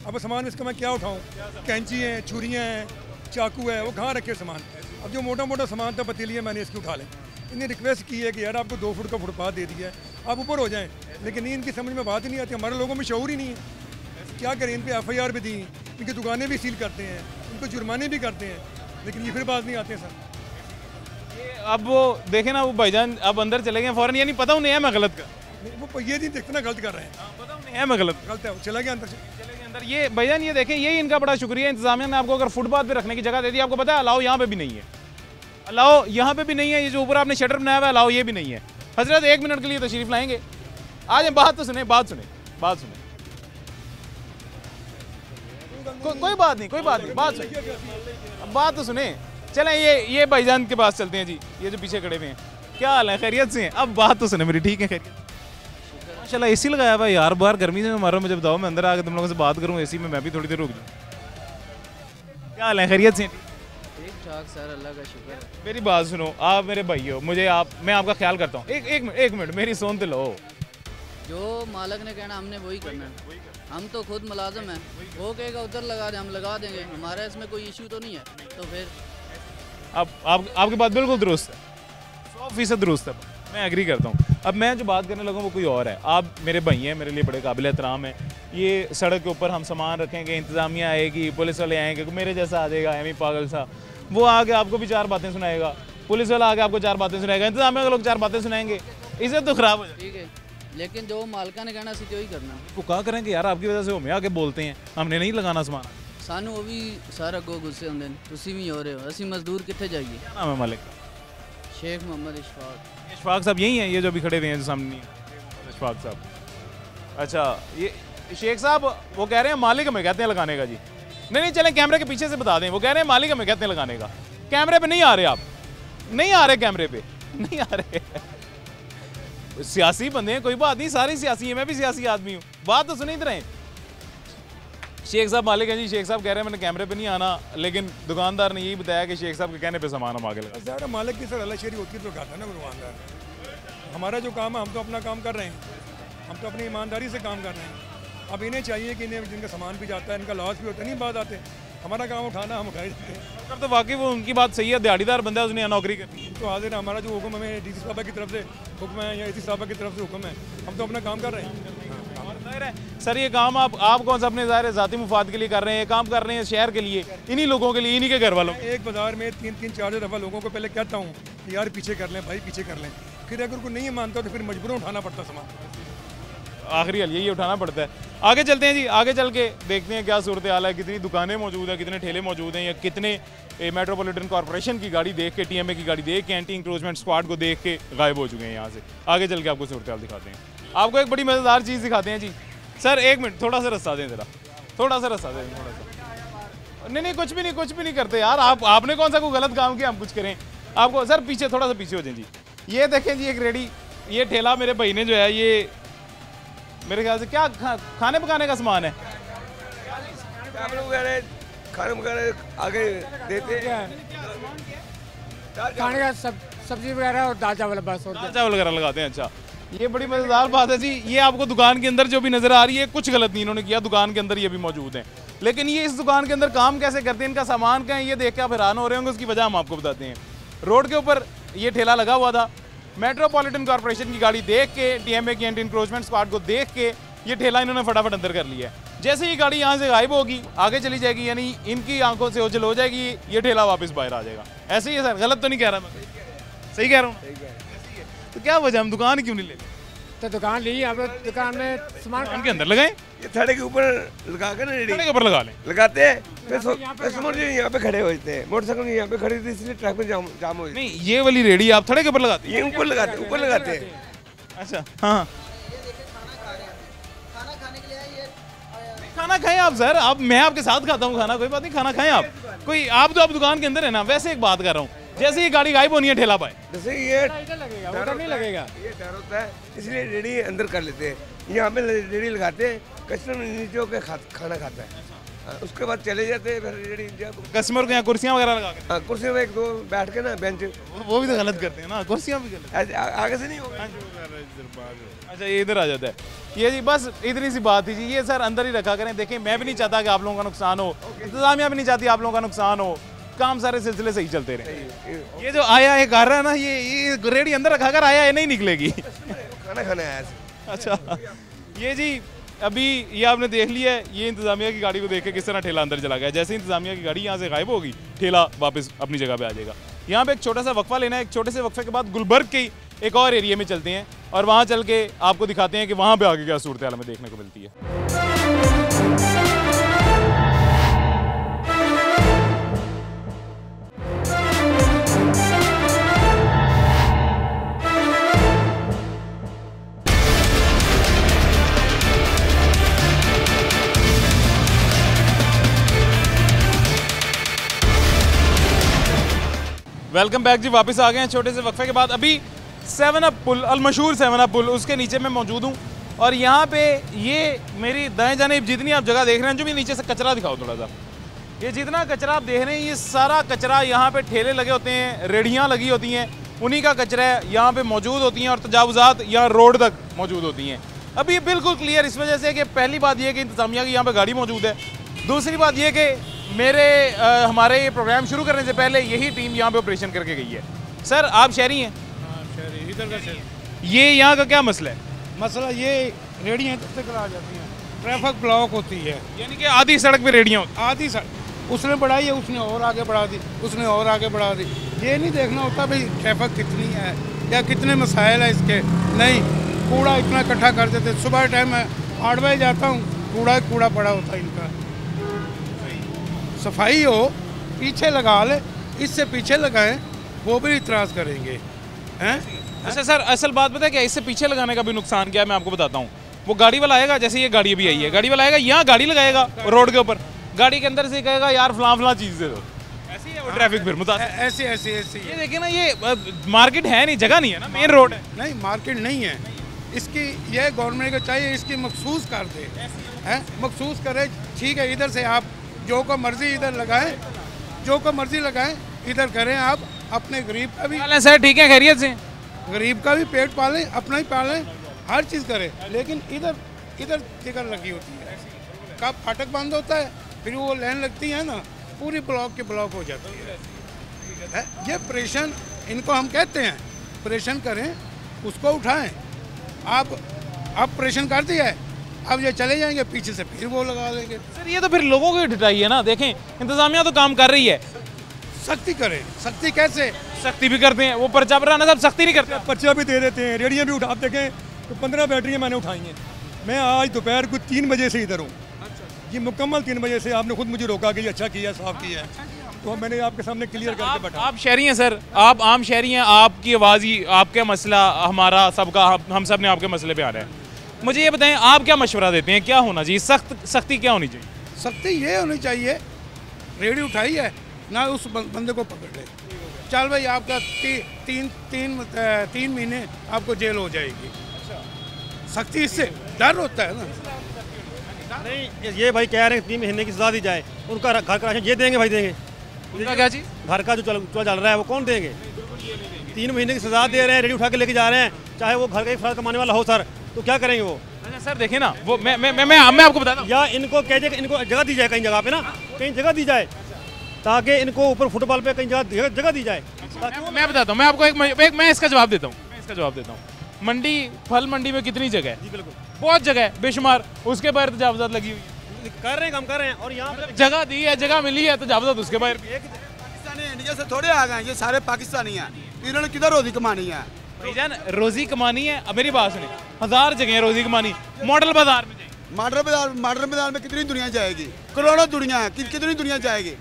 G: अब सामान इसका मैं क्या उठाऊँ कैंची हैं छुरियाँ हैं चाकू है वो कहाँ रखे सामान अब जो मोटा मोटा सामान था पतीलियाँ मैंने इसकी उठा लें इन्हें रिक्वेस्ट की है कि यार आपको 2 फुट का फुटपाथ दे दिया है आप ऊपर हो जाएं लेकिन इनकी समझ में बात ही नहीं आती हमारे लोगों में शऊर ही नहीं है क्या करें इन पर FIR भी दी इनकी दुकानें भी सील करते हैं इनको जुर्माने भी करते हैं लेकिन ये फिर बात नहीं आते सर
A: अब वो देखे ना वो भाईजान अब अंदर चले गए फौरन यानी पता उन्हें है मैं गलत कर
G: वो ये नहीं देखते ना गलत कर रहे हैं
A: पता उन्हें है मैं गलत
G: है चला गया अंदर से
A: अंदर ये भाईजान ये देखें यही इनका बड़ा शुक्रिया इंतजामिया ने आपको अगर फुटपाथ पे रखने की जगह दे दी आपको पता है अलाउ यहाँ पे भी नहीं है अलाउ यहाँ पे भी नहीं है ये जो ऊपर आपने शटर बनाया हुआ है अलाउ ये भी नहीं है हजरत 1 मिनट के लिए तशरीफ लाएंगे आज बात तो सुने बात सुने कोई बात नहीं बात तो सुने चलें ये भाईजान के पास चलते हैं जी ये जो पीछे खड़े हुए हैं क्या हाल है, खैरियत से हैं? अब बात तो सुने मेरी, ठीक है खैरियत। माशाल्लाह एसी लगाया हुआ है यार, बाहर गर्मी से मारो, मुझे बताओ मैं अंदर आकर तुम लोगों से बात करूँ एसी में, मैं भी थोड़ी देर रुक जाऊँ। क्या हाल है, खैरियत से?
H: ठीक ठाक सर, अल्लाह का शुक्र है।
A: मेरी बात सुनो, आप मेरे भाई हो, मैं आपका ख्याल करता हूँ। एक मिनट मेरी सुन तो लो।
H: जो मालिक ने कहना हमने वही करना है, हम तो खुद मुलाजिम हैं, वो कहेगा उधर लगा दे, हम लगा देंगे, हमारा इसमें कोई इशू तो नहीं है। तो फिर
A: अब आपकी बात बिल्कुल दुरुस्त है, 100% दुरुस्त है, मैं एग्री करता हूँ। अब मैं जो बात करने लगा वो कोई और है। आप मेरे भाई हैं, मेरे लिए बड़े काबिल एहतराम है। ये सड़क के ऊपर हम सामान रखेंगे, इंतज़ामिया आएगी, पुलिस वाले आएंगे, मेरे जैसा आ जाएगा एमी पागल सा, वो आके आपको भी 4 बातें सुनाएगा, पुलिस वाला आके आपको 4 बातें सुनाएगा, इंतज़ामिया के लोग 4 बातें सुनाएंगे, इसे तो ख़राब हो जाए।
H: ठीक है, लेकिन जो मालिका ने कहना सीधे वही करना।
A: वो क्या करेंगे यार, आपकी वजह से हमें आके बोलते हैं हमने नहीं लगाना सामान।
H: सानू वो भी सारा गो गुस्से होंगे, तुसी भी हो रहे हो, असी मजदूर कितने जाइए।
A: क्या नाम है मालिक का?
H: शेख मोहम्मद इशफाक।
A: इशफाक साहब यही हैं, ये जो अभी खड़े हुए हैं जो सामने इशफाक साहब। अच्छा, ये शेख साहब वो कह रहे हैं मालिक हमें कहते हैं लगाने का जी। नहीं चलें कैमरे के पीछे से बता दें, वो कह रहे हैं मालिक हमें कहते हैं लगाने का। कैमरे पे नहीं आ रहे, आप नहीं आ रहे, कैमरे पे नहीं आ रहे। सियासी बंदे हैं, कोई बात नहीं, सारे सियासी हैं, मैं भी सियासी आदमी हूँ, बात तो सुनी रहे। शेख साहब मालिक हैं जी, शेख साहब कह रहे हैं मैंने कैमरे पे नहीं आना, लेकिन दुकानदार ने यही बताया कि शेख साहब के कहने पे सामान हम आगे लगा।
G: ज़्यादा मालिक की सर अल्लाह शेरी होती है तो कहता है ना दुकानदार। हमारा जो काम है हम तो अपना काम कर रहे हैं, हम तो अपनी ईमानदारी से काम कर रहे हैं। अब इन्हें चाहिए कि इन्हें जिनका सामान भी जाता है, इनका लॉस भी होता है, नहीं बात आते, हमारा काम उठाना, हम उठाए जाते हैं।
A: तब तो वाकई वो उनकी बात सही है, दिहाड़ीदार बंदा है, उसने नौकरी करनी है।
G: तो हाजिर हमारा जो हुक्म हमें डीसी साहब की तरफ से हुक्म है या एसी साहब की तरफ से हुक्म है, हम तो अपना काम कर रहे हैं।
A: जाहिर है सर, ये काम आप कौन सा अपने ज़ाहिर ज़ाती मुफाद के लिए कर रहे हैं, काम कर रहे हैं शहर के लिए, इन्हीं लोगों के लिए, इन्हीं के घर वालों।
G: एक बाजार में 3-4 दफ़ा लोगों को पहले कहता हूँ कि यार पीछे कर लें भाई, पीछे कर लें, फिर अगर कोई नहीं मानता तो फिर मजबूरन उठाना पड़ता सामान।
A: आखिरी हल यही उठाना पड़ता है। आगे चलते हैं जी, आगे चल के देखते हैं क्या सूरत हाल है, कितनी दुकानें मौजूद हैं, कितने ठेले मौजूद हैं, या कितने मेट्रोपॉलिटन कॉर्पोरेशन की गाड़ी देख के, TMA की गाड़ी देख के, एंटी इंक्रोचमेंट स्क्वाड को देख के गायब हो चुके हैं यहाँ से। आगे चल के आपको सूरत हाल दिखाते हैं। आपको एक बड़ी मज़ेदार चीज़ दिखाते हैं जी। सर एक मिनट, थोड़ा सा रास्ता दें ज़रा, थोड़ा सा रास्ता दें, थोड़ा सा। नहीं कुछ भी नहीं करते यार, आपने कौन सा कोई गलत काम किया हम कुछ करें आपको। सर पीछे, थोड़ा सा पीछे हो जाए जी। ये देखें जी, एक रेडी, ये ठेला मेरे भाई ने जो है, ये मेरे ख्याल से क्या खाने पकाने का सामान है,
I: खाने वगैरह आगे देते हैं,
F: खाने का सब्जी वगैरह और दाल चावल बस, और
A: दाल चावल वगैरह लगाते हैं। अच्छा, ये बड़ी मज़ेदार बात है जी। ये आपको दुकान के अंदर जो भी नज़र आ रही है, कुछ गलत नहीं इन्होंने किया, दुकान के अंदर ये भी मौजूद हैं, लेकिन ये इस दुकान के अंदर काम कैसे करते हैं, इनका सामान क्या है, ये देख के आप हैरान हो रहे होंगे। उसकी वजह हम आपको बताते हैं। रोड के ऊपर ये ठेला लगा हुआ था, मेट्रोपॉलिटन कॉर्पोरेशन की गाड़ी देख के, TMA की एंटी इंक्रोचमेंट स्क्वाड को देख के ये ठेला इन्होंने फटाफट अंदर कर लिया है। जैसे ही गाड़ी यहाँ से गायब होगी, आगे चली जाएगी, यानी इनकी आंखों से ओझल हो जाएगी, ये ठेला वापस बाहर आ जाएगा। ऐसे ही है सर, गलत तो नहीं कह रहा मैं, सही कह रहा हूँ? तो क्या वजह, हम दुकान क्यों नहीं ले?
F: तो दुकान ली, आप दुकान में सामान
A: के अंदर लगाएं,
I: ये थड़े के ऊपर लगा कर रेडी
A: के ऊपर लगा लें,
I: लगाते हैं, कस्टमर जो यहाँ पे खड़े होते हैं, मोटरसाइकिल यहाँ पे खड़े थे इसलिए ट्रैफिक जाम हो।
A: नहीं, ये वाली रेडी आप थड़े के ऊपर लगाते हैं?
I: ये ऊपर लगाते हैं।
A: अच्छा हाँ, खाना खाएं आप सर, आप मैं आपके साथ खाता हूँ खाना, कोई बात नहीं, खाना खाएं आप, कोई आप तो आप दुकान के अंदर है ना। वैसे एक बात कर रहा हूँ, जैसे ही गाड़ी गायब होनी है ठेला पाए,
I: जैसे ये
F: लगेगा, उधर नहीं लगेगा,
I: ये डर होता है, इसलिए रेडी अंदर कर लेते हैं, यहाँ पे रेडी लगाते हैं, कस्टमर नीचे होकर खाना खाता है, उसके बाद चले जाते हैं। फिर रेडी
A: कस्टमर को यहाँ कुर्सियाँ वगैरह लगा के,
I: हाँ कुर्सियों में 1-2 बैठ के ना, बेंच,
A: वो भी तो गलत करते हैं ना, कुर्सियाँ भी गलत,
I: आगे से नहीं होगा।
A: अच्छा ये इधर आ जाता है। ये जी बस इतनी सी बात थी जी, ये सर अंदर ही रखा करें। देखिए मैं भी नहीं चाहता कि आप लोगों का नुकसान हो, इंतजामिया भी नहीं चाहती आप लोगों का नुकसान हो, काम सारे सिलसिले से ही चलते रहे। ये जो आया है कर रहा है ना, ये रेडी अंदर रखा कर आया है, नहीं निकलेगी,
I: खाना खाने आया।
A: अच्छा ये जी अभी ये आपने देख लिया है, ये इंतजामिया की गाड़ी को देख के किस तरह ठेला अंदर चला गया। जैसे इंतजामिया की गाड़ी यहाँ से गायब होगी, ठेला वापस अपनी जगह पे आ जाएगा। यहाँ पे एक छोटा सा वक्फा लेना है, एक छोटे से वक्फे के बाद गुलबर्ग के एक और एरिया में चलते हैं और वहाँ चल के आपको दिखाते हैं कि वहाँ पे आगे क्या सूरत हाल हमें देखने को मिलती है। वेलकम बैक जी, वापस आ गए हैं छोटे से वक्फे के बाद। अभी 7 अप पुल, अलमशहूर 7 अप पुल, उसके नीचे मैं मौजूद हूँ। और यहाँ पे ये मेरी दाएं जानिब जितनी आप जगह देख रहे हैं, जो भी नीचे से कचरा दिखाओ थोड़ा सा, ये जितना कचरा आप देख रहे हैं, ये सारा कचरा यहाँ पे ठेले लगे होते हैं, रेडियाँ लगी होती हैं, उन्हीं का कचरा यहाँ पे मौजूद होती हैं और तजावुज़ात यहाँ रोड तक मौजूद होती हैं। अब ये बिल्कुल क्लियर इस वजह से कि पहली बात ये कि इंतज़ामिया की यहाँ पे गाड़ी मौजूद है, दूसरी बात ये कि हमारे ये प्रोग्राम शुरू करने से पहले यही टीम यहाँ पे ऑपरेशन करके गई है। सर आप शहरी हैं?
C: शहरी, इधर का शहरी।
A: ये यहाँ का क्या मसला है?
C: मसला ये रेडियाँ तक आ जाती हैं, ट्रैफिक ब्लॉक होती है,
A: यानी कि आधी सड़क पे रेडियाँ होती
C: आधी सड़क उसने बढ़ाई है, उसने और आगे बढ़ा दी, उसने और आगे बढ़ा दी। ये नहीं देखना होता भाई ट्रैफिक कितनी है या कितने मसाइल है इसके। नहीं, कूड़ा इतना इकट्ठा कर देते। सुबह टाइम मैं 8 बजे जाता हूँ, कूड़ा पड़ा होता है इनका। सफाई हो, पीछे लगा ले, इससे पीछे लगाएं, वो भी इतराज़ करेंगे हैं।
A: अच्छा सर, असल बात पता है क्या, इससे पीछे लगाने का भी नुकसान क्या है मैं आपको बताता हूँ। वो गाड़ी वाला आएगा, जैसे ये गाड़ी भी आई है, गाड़ी वाला आएगा यहाँ गाड़ी लगाएगा रोड के ऊपर, गाड़ी के अंदर से कहेगा यार फलां चीज़ दे दो, ऐसी है वो ट्रैफिक फिर मुताबिक
C: ऐसी
A: ये देखिए ना, ये मार्केट है नहीं, जगह नहीं है ना, मेन रोड है।
C: नहीं, मार्केट नहीं है इसकी। यह गवर्नमेंट को चाहिए इसकी मखसूस कर दे, हैं, मखसूस करे। ठीक है, इधर से आप जो को मर्जी इधर लगाएं, जो को मर्जी लगाएं इधर करें। आप अपने गरीब का भी
A: सर ठीक है, खैरियत से,
C: गरीब का भी पेट पालें, अपना ही पालें, हर चीज़ करें। लेकिन इधर टिकट लगी होती है, कब फाटक बंद होता है, फिर वो लाइन लगती है ना, पूरी ब्लॉक के ब्लॉक हो जाती है। ये प्रेशन इनको हम कहते हैं, प्रेशन करें, उसको उठाएं। आप प्रेशन कर दिया है, अब ये चले जाएंगे पीछे से, फिर वो लगा लेंगे।
A: सर ये तो फिर लोगों की ढिठाई है ना। देखें, इंतजामिया तो काम कर रही है,
C: सख्ती करें। सख्ती कैसे?
A: सख्ती भी करते हैं, वो पर्चा पर आना, सब सख्ती नहीं करते।
G: पर्चा भी दे देते हैं, रेडियाँ भी उठा देखें तो 15 बैटरियाँ मैंने उठाई हैं। मैं आज दोपहर को 3 बजे से इधर हूँ, ये मुकम्मल 3 बजे से। आपने खुद मुझे रोका कि अच्छा किया, साफ किया, तो मैंने आपके सामने क्लियर करके बैठा।
A: आप शहरी हैं सर, आप आम शहरी हैं, आपकी आवाज़ ही, आपका मसला हमारा सबका, हम सब ने आपके मसले पे आ रहे हैं। मुझे ये बताएं, आप क्या मशवरा देते हैं, क्या होना चाहिए, सख्ती क्या होनी चाहिए?
C: सख्ती ये होनी चाहिए, रेडी उठाई है ना, उस बंदे को पकड़ ले, चल भाई आपका 3 महीने आपको जेल हो जाएगी। सख्ती इससे डर होता है ना।
J: नहीं, ये भाई कह रहे हैं 3 महीने की सजा दी जाए, उनका घर का राशन ये देंगे भाई, देंगे
A: उनका क्या चीज़,
J: घर का जो चल रहा है वो कौन देंगे? 3 महीने की सजा दे रहे हैं, रेडी उठा के लेके जा रहे हैं, चाहे वो घर का ही फर्ज कमाने वाला हो सर, तो क्या करेंगे वो?
A: अच्छा सर देखिए ना, वो मैं आपको बताता हूँ,
J: या इनको कह दे, इनको जगह दी जाए, कहीं जगह पे ना, कहीं जगह दी जाए, ताकि इनको ऊपर फुटबॉल पे कहीं जगह दी जाए।
A: मैं बताता हूँ, मैं आपको मैं इसका जवाब देता हूँ। मंडी, फल मंडी में कितनी जगह है?
J: जी बिल्कुल,
A: बहुत जगह है बेशुमार, उसके बाहर तजावुज़ात लगी हुई है।
J: कर रहे हैं, काम कर रहे हैं, और यहाँ
A: जगह दी है, जगह मिली है, तजावुज़ात उसके बाहर।
K: पाकिस्तानी इंडिया से थोड़े आ गए, ये सारे पाकिस्तानी हैं, इन्होंने किधर रोजी कमानी है?
A: भाईजान रोजी कमानी है, अब मेरी बात सुने, 1000 जगह है रोजी कमानी। मॉडल बाजार में जाइए,
K: मॉडल बाजार में कितनी दुनिया जाएगी? करोड़ों दुनिया है, कितनी दुनिया जाएगी?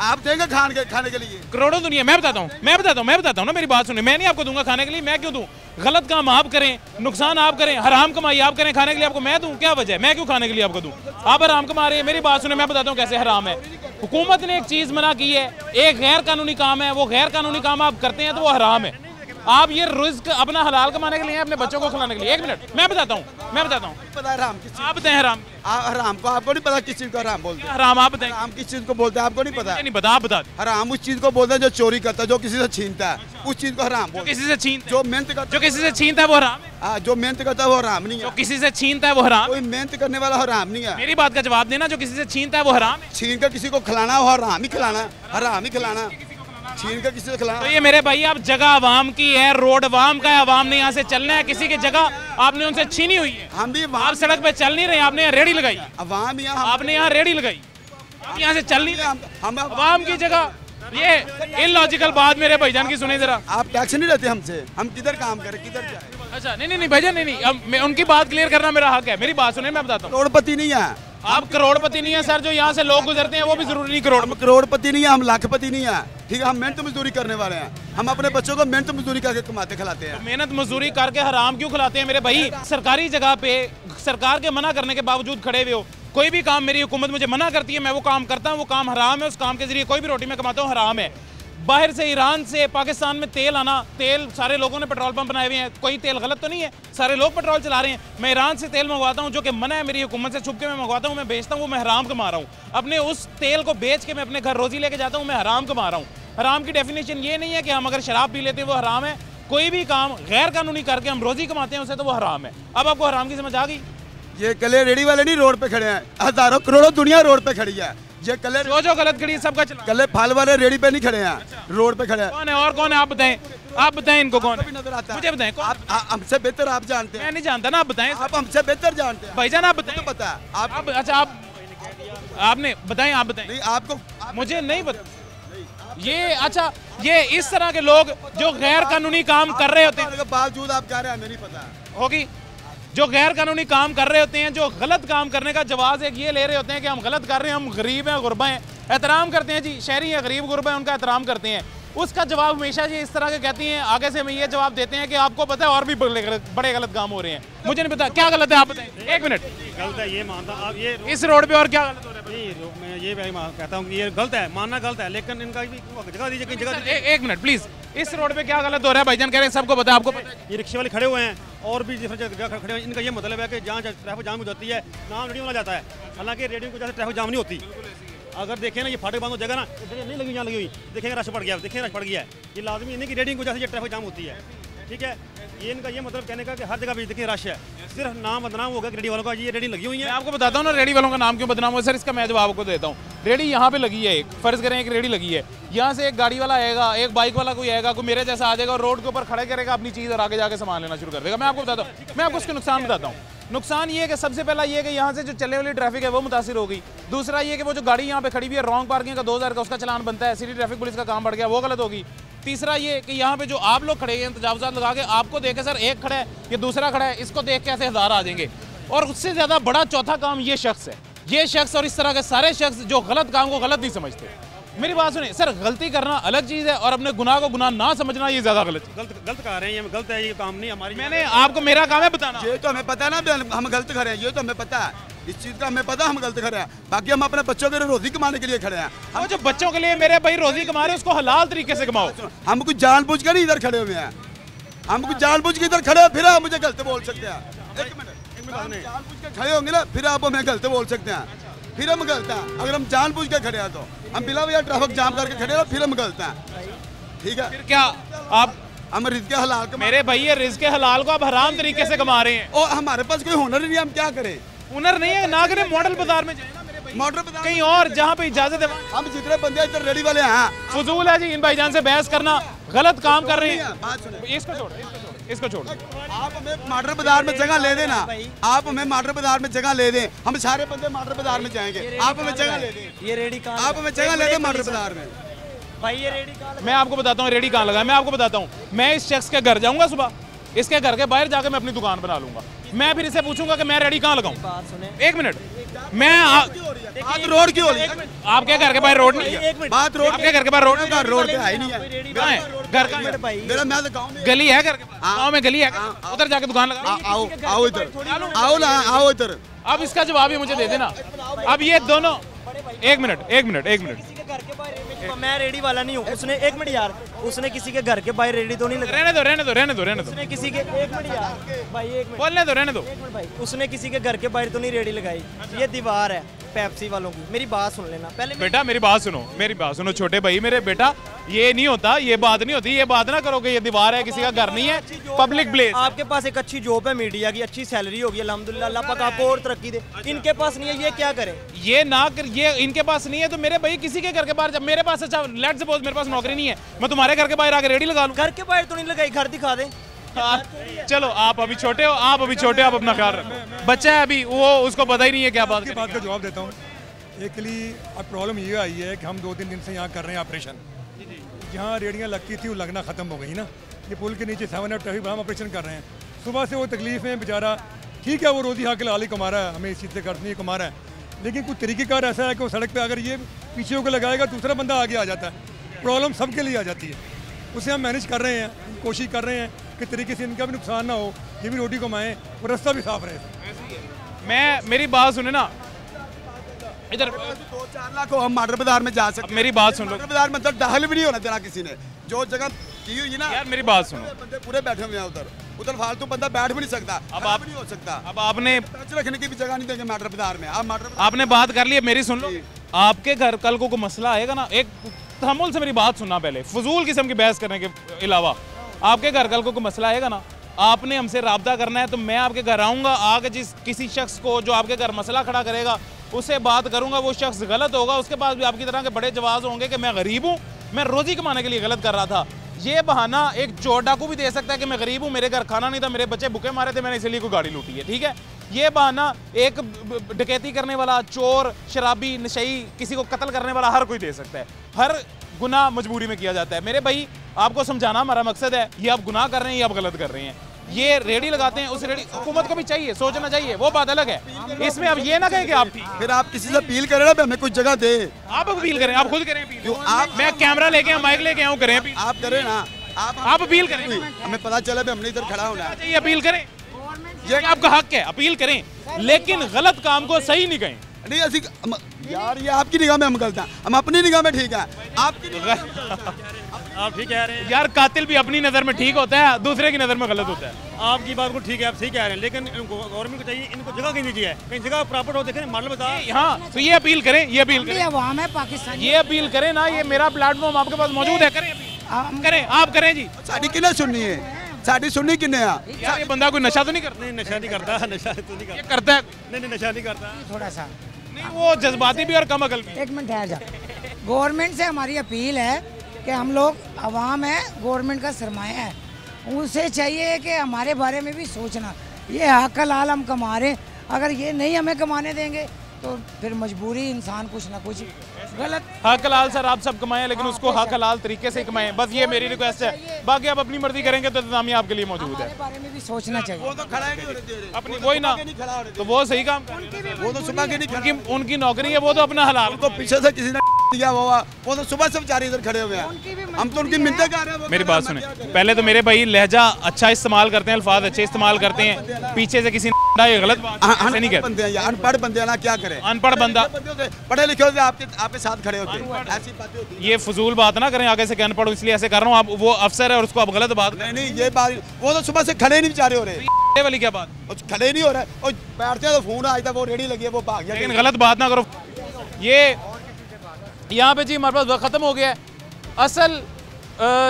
K: आप देंगे खाने के लिए?
A: करोड़ों दुनिया। मैं बताता हूँ ना, मेरी बात सुने, मैं नहीं आपको दूंगा खाने के लिए, मैं क्यों दूं? गलत काम आप करें, नुकसान आप करें, हराम कमाई आप करें, खाने के लिए आपको मैं दूं? क्या वजह है, मैं क्यों खाने के लिए आपको दूं? आप हराम कमा रहे हैं। मेरी बात सुने, मैं बताता हूँ कैसे हराम है। हुकूमत ने एक चीज़ मना की है, एक गैर कानूनी काम है, वो गैर कानूनी काम आप करते हैं तो वो हराम है। आप ये रिस्क अपना हलाल कमाने के लिए, अपने बच्चों को खिलाने के लिए। 1 मिनट, मैं बताता हूँ
K: पता हराम किस चीज़?
A: आप बताएं हराम
K: को आपको नहीं पता किस चीज़ को हराम बोलते हैं?
A: हराम आप बताएं,
K: हराम किस चीज़ को बोलते हैं आपको नहीं पता?
A: नहीं पता, आप बता दें।
K: हराम उस चीज़ को बोलते हैं जो चोरी करता है, जो किसी से छीनता है, उस चीज़ को हराम बोलते हैं।
A: किसी से छीन,
K: जो मेहनत करता,
A: जो किसी से छीनता है वो हराम है।
K: जो मेहनत करता है वो हराम नहीं है।
A: जो किसी से छीनता है वो हराम।
K: कोई मेहनत करने वाला हराम नहीं है।
A: मेरी बात का जवाब देना, जो किसी से छीनता है वो हराम है।
K: छीन कर किसी को खिलाना हो, हराम ही खिलाना, हराम ही खिलाना, छीन कर किसी को खिलाना।
A: तो ये मेरे भाई, आप जगह आवाम की है, रोड आवाम का है, आवाम ने यहाँ से चलना है, किसी की जगह आपने उनसे छीनी हुई है।
K: हम भी
A: आप सड़क पे चल नहीं रहे, आपने यहाँ रेडी लगाई,
K: आवाम
A: आपने यहाँ रेडी लगाई, आप यहाँ से चल नहीं रहे, हम आवाम की जगह। ये इलॉजिकल बात मेरे भाईजान की सुने जरा।
K: आप टैक्स नहीं लेते हमसे, हम किधर काम करें, किधर जाए?
A: अच्छा नहीं भाईजान, नहीं, अब मैं उनकी बात क्लियर करना मेरा हक है। मेरी बात सुने, मैं बताता हूँ।
K: करोड़पति नहीं है
A: आप, करोड़पति नहीं है सर, जो यहाँ से लोग गुजरते हैं वो भी जरूरी नहीं
K: करोड़पति नहीं है, हम लाखपति नहीं है, ठीक है? हम मेहनत मजदूरी करने वाले हैं, हम अपने बच्चों को मेहनत मजदूरी करके कमाते खिलाते हैं।
A: मेहनत मजदूरी करके हराम क्यों खिलाते हैं मेरे भाई? सरकारी जगह पे सरकार के मना करने के बावजूद खड़े हुए हो, कोई भी काम मेरी हुकूमत मुझे मना करती है, मैं वो काम करता हूँ, वो काम हराम है, उस काम के जरिए कोई भी रोटी मैं कमाता हूँ, हराम है। बाहर से ईरान से पाकिस्तान में तेल आना, तेल सारे लोगों ने पेट्रोल पंप बनाए हुए हैं, कोई तेल गलत तो नहीं है, सारे लोग पेट्रोल चला रहे हैं। मैं ईरान से तेल मंगवाता हूं जो कि मना है मेरी हुकूमत से, छुप के मैं मंगवाता हूं, मैं बेचता हूं, वो मैं हराम कमा रहा हूं। अपने उस तेल को बेच के मैं अपने घर रोजी लेके जाता हूं, मैं हराम कमा रहा हूं। हराम की डेफिनेशन ये नहीं है कि हम अगर शराब पी लेते हैं वो हराम है। कोई भी काम गैर कानूनी करके हम रोजी कमाते हैं उसे तो वो हराम है। अब आपको हराम की समझ आ गई?
K: ये कले रेडी वाले नहीं रोड पे खड़े हैं, हजारों करोड़ों दुनिया रोड पे खड़ी है। ये कले
A: जो गलत खड़ी है सबका चला,
K: कले फल वाले रेडी पे नहीं खड़े हैं, रोड पे खड़े हैं।
A: कौन है और कौन है आप बताएं, आप बताएं इनको कौन है?
K: नजर आता है
A: मुझे बताएं कौन?
K: आप हमसे बेहतर आप जानते हैं।
A: मैं नहीं जानता ना, आप बताएं।
K: आप हमसे बेहतर जानते हैं
A: भाईजान, आप बताएं।
K: पता है आप
A: अच्छा आपने बताएं, आप बताएं।
K: नहीं आपको
A: मुझे नहीं पता ये। अच्छा ये इस तरह के लोग जो गैर कानूनी काम कर रहे होते हैं,
K: बावजूद आप कह रहे हैं हमें नहीं पता
A: होगी, जो गैर कानूनी काम कर रहे होते हैं, जो गलत काम करने का जवाब एक ये ले रहे होते हैं कि हम गलत कर रहे हैं, हम गरीब हैं, गुरबा हैं, एहतराम करते हैं जी, शहरी हैं, गरीब गुरबा हैं, उनका एहतराम करते हैं। उसका जवाब हमेशा जी इस तरह के कहती हैं, आगे से हमें ये जवाब देते हैं कि आपको पता है और भी बड़े गलत काम हो रहे हैं। मुझे नहीं पता क्या गलत है, आप बताएं। एक मिनट,
J: गलत है ये मानता आप, ये
A: इस रोड पे और क्या गलत हो रहा है?
J: मैं ये कहता हूँ कि ये गलत है, मानना गलत है, लेकिन इनका भी जगह दीजिए, कहीं जगह दीजिए।
A: एक मिनट प्लीज, इस रोड पे क्या गलत हो रहा है? भाईजान कह रहे हैं सबको पता है, आपको पता है?
J: ये रिक्शे वाले खड़े हुए हैं और भी डिफरेंट जगह खड़े हैं। इनका ये मतलब है कि जहाँ ट्रैफिक जाम हो जाती है नाम रेडियो वाला जाता है, हालांकि रेडियो की वजह से ट्रैफिक जाम नहीं होती। अगर देखें ना ये फाटक बंद हो जाएगा ना, नहीं लगी यहाँ लगी हुई, देखेंगे रश पड़ गया, देखेंगे रश पड़ गया है। ये लाजमी नहीं कि रेडियो की वजह से ये ट्रैफिक जाम होती है, ठीक है। ये इनका ये मतलब कहने का कि हर जगह भी देखिए रश है, सिर्फ नाम बदनाम होगा कि रेडी वालों का, ये रेडी लगी हुई है।
A: मैं आपको बताता हूँ ना रेडी वालों का नाम क्यों बदनाम हुआ सर, इसका मैं जवाब आपको देता हूँ। रेडी यहाँ पे लगी है, एक फर्ज करें एक रेडी लगी है, यहाँ से एक गाड़ी वाला आएगा, एक बाइक वाला कोई आएगा, कोई मेरे जैसा आ जाएगा और रोड के ऊपर खड़े करेगा अपनी चीज़ और आगे जाके सामान लेना शुरू कर देगा। मैं आपको बताता हूँ, मैं आपको उसके नुकसान बताता हूँ। नुकसान ये है कि सबसे पहला ये है कि यहाँ से जो चलने वाली ट्रैफिक है वो मुतासिर हो गई। दूसरा ये कि वो जो गाड़ी यहाँ पे खड़ी हुई है रॉन्ग पार्किंग का 2000 का उसका चलान बनता है, सिटी ट्रैफिक पुलिस का काम बढ़ गया, वो गलत होगी। तीसरा ये कि यहाँ पे जो आप लोग खड़े हैं तजावुज़ात लगा के, आपको देखे सर एक खड़ा है ये दूसरा खड़ा है, इसको देख के ऐसे हज़ार आ जाएंगे। और उससे ज़्यादा बड़ा चौथा काम ये शख्स है, ये शख्स और इस तरह के सारे शख्स जो गलत काम को गलत नहीं समझते। मेरी बात सुनिए सर, गलती करना अलग चीज़ है और अपने गुनाह को गुनाह ना समझना ये ज़्यादा गलत
J: गलत कर रहे हैं, ये गलत है, ये काम नहीं हमारी।
A: मैंने आपको, मेरा काम है बताना।
K: ये तो हमें पता है ना हम गलत खड़े हैं, ये तो हमें पता है, इस चीज़ का हमें पता हम गलत खड़े हैं। बाकी हम अपने बच्चों के लिए रोजी कमाने के लिए खड़े हैं।
A: हम जो बच्चों के लिए मेरे भाई रोजी कमा रहे हैं उसको हलाल तरीके से कमाओ।
K: हम कुछ जानबूझ कर नहीं इधर खड़े हुए हैं, हम कुछ जानबूझ के इधर खड़े हैं, फिर आप मुझे गलत बोल सकते हैं। एक मिनट, जानबूझ के खड़े होंगे ना फिर आप हमें गलत बोल सकते हैं, फिर हम गलत हैं। अगर हम जानबूझ के खड़े हैं तो हम बिला वजह ट्रैफिक जाम करके खड़े हैं, फिर हम गलत हैं, ठीक है।
A: फिर क्या आप
K: हम रिज़्क़ हलाल कमा,
A: मेरे भाई ये रिज़्क़ हलाल को आप हराम तरीके से कमा रहे हैं
K: और हमारे पास कोई हुनर नहीं, हम क्या करें?
A: हुनर नहीं है ना करें, मॉडल बाजार में जाए ना मेरे भाई,
K: मॉडल बाजार
A: कहीं और जहाँ पे इजाजत है।
K: हम जितने बंदे इधर रेडी वाले हैं
A: फजूल है जी इन भाईजान से बहस करना, गलत काम कर रहे हैं।
K: बात सुनिए,
A: इसको छोड़, इसको छोड़।
K: आप हमें मॉडल बाजार में जगह ले देना, आप हमें मॉडल बाजार में जगह ले दें, हम सारे बंदे मॉडल बाजार में जाएंगे। आप हमें जगह ले दें,
D: ये रेडी कहाँ,
K: आप हमें जगह ले दें मॉडल बाजार में।
D: भाई ये रेडी कहाँ?
A: मैं आपको बताता हूँ रेडी कहाँ लगा है, मैं आपको बताता हूँ। मैं इस शख्स के घर जाऊंगा सुबह, इसके घर के बाहर जाके मैं अपनी दुकान बना लूंगा। मैं फिर इसे पूछूंगा कि मैं रेडी कहाँ लगाऊं। एक मिनट, मैं
K: बात रोड की हो रही है,
A: आपके घर के बाहर रोड नहीं है,
K: बात रोड
A: आपके घर के बाहर रोड
K: रोड पे है ही नहीं है।
A: घर का
K: मेरा मैं तो गाँव में
A: गली है, घर के गाँव में गली है, उधर जाके दुकान लगा।
K: आओ आओ इधर, आओ ना, आओ इधर।
A: अब इसका जवाब ही मुझे दे देना। अब ये दोनों, एक मिनट एक मिनट एक मिनट,
D: मैं रेडी वाला नहीं हूँ। उसने, एक मिनट यार, उसने किसी के घर के बाहर रेडी तो नहीं लगा।
A: रहने दो रहने दो रहने दो रहने दो,
D: उसने किसी के, एक मिनट यार भाई, एक मिनट
A: बोलने दो रहने दो।
D: एक मिनट भाई, उसने किसी के घर के बाहर तो नहीं रेडी लगाई। ये दीवार है पेप्सी वालों की, मेरी बात सुन लेना पहले।
A: बेटा मेरी बात सुनो, मेरी बात सुनो छोटे भाई मेरे, बेटा ये नहीं होता, ये बात नहीं होती, ये बात ना करो कि ये दीवार है किसी का घर नहीं है, पब्लिक प्लेस।
D: आपके पास एक अच्छी जॉब है मीडिया की, अच्छी सैलरी होगी अल्हम्दुलिल्लाह, अल्लाह पाक आपको और तरक्की दे। इनके पास नहीं है, ये क्या करें?
A: ये ना कर, ये इनके पास नहीं है तो मेरे भाई किसी के घर के बाहर, जब मेरे पास, अच्छा लेट्स सपोज मेरे पास नौकरी नहीं है, मैं तुम्हारे घर के बाहर आके रेडी लगा लूं।
D: घर के बाहर तो नहीं लगाई, घर दिखा दे।
A: चलो आप अभी छोटे हो, आप अभी छोटे हो, आप अपना ख्याल रखो। बच्चा है अभी, वो उसको पता ही नहीं है क्या बात
G: की बात का जवाब देता हूँ। एक्चुअली अब प्रॉब्लम ये आई है कि हम 2-3 दिन से यहाँ कर रहे हैं ऑपरेशन। जहाँ रेडियाँ लगती थी वो लगना ख़त्म हो गई ना। ये पुल के नीचे 7 अप ट्रैफिक हम ऑपरेशन कर रहे हैं। सुबह से वो तकलीफ़ें बेचारा, ठीक है वो रोज़ी हाकिल हाल ही कमा रहा है, हमें इस चीज़ से कर्ज नहीं कमा रहा है, लेकिन कुछ तरीक़ेकार ऐसा है कि वो सड़क पे अगर ये पीछे होकर लगाएगा दूसरा बंदा आगे आ जाता है, प्रॉब्लम सबके लिए आ जाती है। उसे हम मैनेज कर रहे हैं, कोशिश कर रहे हैं कि तरीके से इनका भी नुकसान ना हो, ये भी रोटी कमाएँ और रास्ता भी साफ रहे।
A: मेरी बात सुने ना, इधर
K: 2-4 लाख हो हम मॉडल बाजार में जा सकते हैं।
A: मेरी बात सुन लो,
K: मॉडल बाजार में तो दाखिल भी नहीं होना देना किसी ने, जो जगह की हुई है ना
A: यार मेरी बात सुनो,
K: बंदे पूरे बैठे हुए हैं उधर फालतू बंदा बैठ भी नहीं सकता।
A: अब आप
K: नहीं हो सकता,
A: अब आपने
K: टच रखने की भी जगह नहीं देंगे मॉडल बाजार में। आप मॉडल
A: आपने बात कर ली है, मेरी सुन लो। आपके घर कल को कोई मसला आएगा ना, एक तहम्मुल से मेरी बात सुनना पहले, फजूल किस्म की बहस करने के अलावा। आपके घर कल को कोई मसला आएगा ना, आपने हमसे राब्ता करना है, तो मैं आपके घर आऊँगा, आगे जिस किसी शख्स को जो आपके घर मसला खड़ा करेगा उससे बात करूँगा, वो शख्स गलत होगा, उसके बाद भी आपकी तरह के बड़े जवाब होंगे कि मैं गरीब हूँ, मैं रोज़ी कमाने के लिए गलत कर रहा था। ये बहाना एक चोर डाकू भी दे सकता है कि मैं गरीब हूँ, मेरे घर खाना नहीं था, मेरे बच्चे भूखे मारे थे, मैंने इसलिए कोई गाड़ी लूटी है, ठीक है। ये बहाना एक डकैती करने वाला, चोर, शराबी, नशई, किसी को कत्ल करने वाला हर कोई दे सकता है। हर गुनाह मजबूरी में किया जाता है। मेरे भाई आपको समझाना हमारा मकसद है, ये आप गुनाह कर रहे हैं, ये आप गलत कर रहे हैं। ये रेडी लगाते हैं, उस रेडी हुकूमत को भी चाहिए, सोचना चाहिए, वो बात अलग है। इसमें अब ये ना कहें कि आप
K: फिर आप किसी से अपील करें ना, हमें कुछ जगह दे।
A: आप अपील करें, आप खुद करें अपील। आप मैं कैमरा लेके आऊँ, माइक लेके आऊँ, करें अपील।
K: आप करें ना,
A: आप अपील करें,
K: हमें पता चला हमने इधर खड़ा होना है।
A: अपील करें, ये आपका हक है, अपील करें, लेकिन गलत काम को सही नहीं कहें।
K: नहीं ऐसी यार, ये आपकी निगाह में हम गलत हैं, हम अपनी निगाह में ठीक है।
J: आप ठीक कह रहे हैं
A: यार, कातिल भी अपनी नज़र में ठीक होता है, दूसरे की नज़र में गलत होता है।
J: आपकी बात को ठीक है, आप सही कह रहे हैं, लेकिन गवर्नमेंट को चाहिए इनको जगह कहीं दीजिए, कहीं जगह प्रॉपर हो, देखें मॉडल बाजार।
A: हाँ, तो ये अपील करें, ये अपील करें,
F: अवाम है पाकिस्तान,
A: ये अपील करें ना, ये मेरा प्लेटफॉर्म आपके पास मौजूद है, करें करें, आप करें जी।
K: साड़ी किन्ने सुननी है, साड़ी सुननी किन्ने आ?
A: यार ये बंदा कोई नशा तो नहीं करता?
J: नहीं, नशा नहीं करता, नशा तो नहीं करता।
A: करता है?
J: नहीं, नशा नहीं करता।
F: थोड़ा सा
A: नहीं, वो जज्बाती भी और कम अकल भी।
F: एक मिनट ठहर जा। गवर्नमेंट से हमारी अपील है कि हम लोग अवाम है, गवर्नमेंट का सरमाया है, उनसे चाहिए कि हमारे बारे में भी सोचना। ये हक हलाल हम कमा रहे हैं, अगर ये नहीं हमें कमाने देंगे तो फिर मजबूरी इंसान कुछ ना कुछ गलत।
A: हक हलाल सर आप सब कमाएं, लेकिन उसको हक हलाल तरीके से कमाएं, बस ये मेरी रिक्वेस्ट है। बाकी आप अपनी मर्जी करेंगे तो इंतजामिया आपके लिए मौजूद है।
F: बारे में भी सोचना चाहिए।
K: वो तो खड़ा ही नहीं होने दे रहे,
A: अपनी वही ना, तो वो सही काम,
K: वो तो सुबह के नहीं,
A: उनकी नौकरी है, वो तो अपना हलाल।
K: उनको पीछे से किसी ने दिया हुआ, वो तो सुबह से बेचारे इधर खड़े हुए हैं, हम तो उनकी मिन्नतें कर रहे हैं।
A: मेरी बात सुने, पहले तो मेरे भाई लहजा अच्छा इस्तेमाल करते हैं, अल्फाज अच्छे इस्तेमाल करते हैं, पीछे से किसी ये गलत बात नहीं करते।
K: अनपढ़ बंदे ना क्या करें,
A: अनपढ़ बंदा
K: पढ़े लिखे होते आपके साथ खड़े होते हैं, ऐसी बातें होती हैं।
A: ये फजूल बात ना करें आगे से कि अनपढ़, इसलिए ऐसे कर रहा हूँ। आप वो अफसर है और उसको आप गलत बात
K: नहीं, ये बात वो तो सुबह से खड़े नहीं बेचारे हो रहे,
A: ये वाली क्या बात,
K: खड़े नहीं हो रहे, और बैठते हैं तो फोन आया था, वो रेडी लगी है, वो भाग गया।
A: लेकिन गलत बात ना करो। ये यहाँ पे जी हमारे पास वक्त ख़त्म हो गया है। असल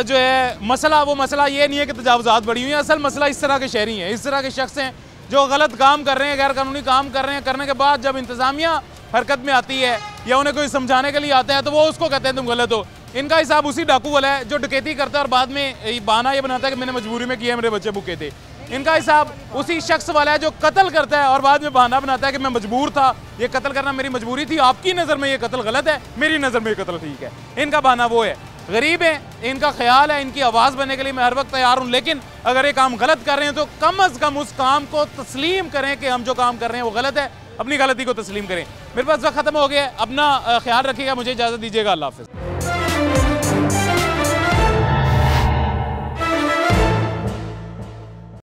A: जो है मसला, वो मसला ये नहीं है कि तजावुज़ात बढ़ी हुई हैं, असल मसला इस तरह के शहरी हैं, इस तरह के शख्स हैं जो गलत काम कर रहे हैं, गैर कानूनी काम कर रहे हैं, करने के बाद जब इंतज़ामिया हरकत में आती है या उन्हें कोई समझाने के लिए आता है तो वो उसको कहते हैं तुम गलत हो। इनका हिसाब उसी डाकू वाला है जो डकैती करता है और बाद में बहाना ये बनाता है कि मैंने मजबूरी में किया, मेरे बच्चे भूखे थे। इनका हिसाब उसी शख्स वाला है जो कत्ल करता है और बाद में बहाना बनाता है कि मैं मजबूर था, ये कत्ल करना मेरी मजबूरी थी, आपकी नज़र में ये कत्ल गलत है, मेरी नज़र में ये कत्ल ठीक है। इनका बहाना वो है। गरीब हैं, इनका ख्याल है, इनकी आवाज़ बनने के लिए मैं हर वक्त तैयार हूँ, लेकिन अगर ये काम गलत कर रहे हैं तो कम अज़ कम उस काम को तस्लीम करें कि हम जो काम कर रहे हैं वो गलत है, अपनी गलती को तस्लीम करें। मेरे पास वक्त ख़त्म हो गया है, अपना ख्याल रखिएगा, मुझे इजाज़त दीजिएगा, अल्लाह हाफ़िज़।